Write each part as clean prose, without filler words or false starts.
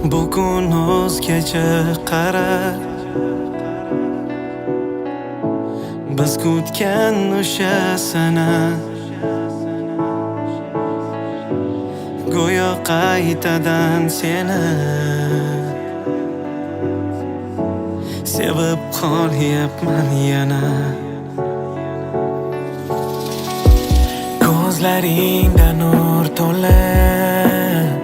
Bugun o'zgacha qara, biz kutgan o'sha sana go'yo qaytadan seni sevib qolyapman yana. Ko'zlaringda nur to'lib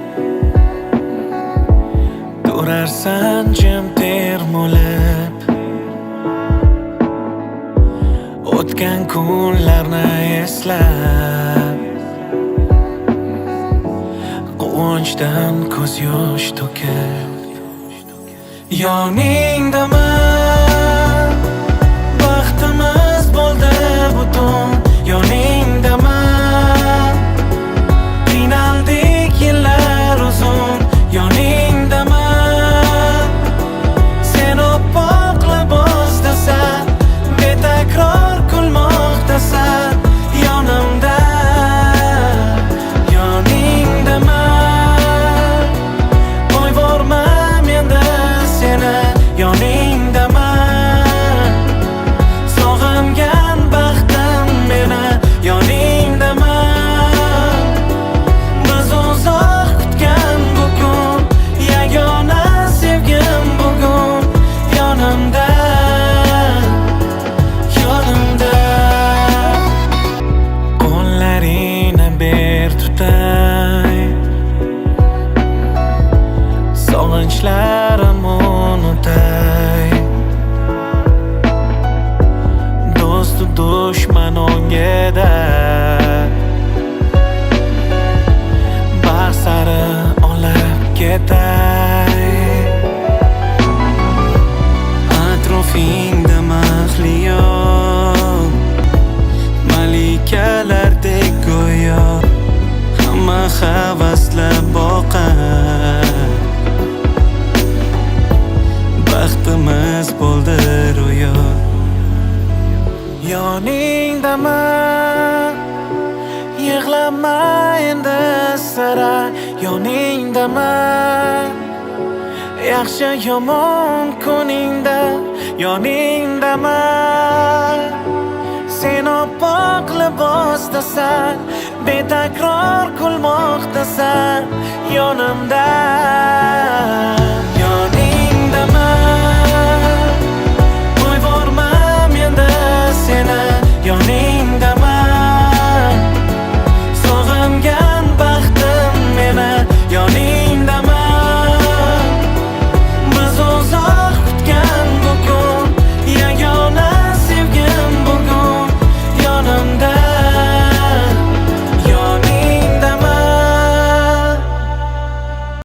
turarsan jim termulib, o'tgan kunlarni eslab, quvonchdan ko'z yosh to'kib yoningdaman, baxtimiz bo'ldi butun. Yoningdaman, qiynaldik yillar uzun. Yoningdaman, sen oppoq libosdasan, betakror kulmoqdasan. Yonimda, yoningdaman, qo'yvormam endi seni. Yoningdaman, sog'ingan baxtim meni. Yoningdaman, biz uzoq kutgan bu kun, yagona sevgim bugun. Yonimda, yonimda, qo'llaringni ber tutay, sog'inchlarim unutay. Do'stu dushman o'ngida baxt sari olib ketay. Atrofingda mahliyo malikalardek go'yo, hamma havaslab boqar. Baxtimiz bo'ldi ro'yo. Yoningdaman, yig'lama endi sira. Yoningdaman, yaxshi yomon kuningda. Yoningdaman, sen oppoq libosdasan, betakror kulmoqdasan. Yonimda,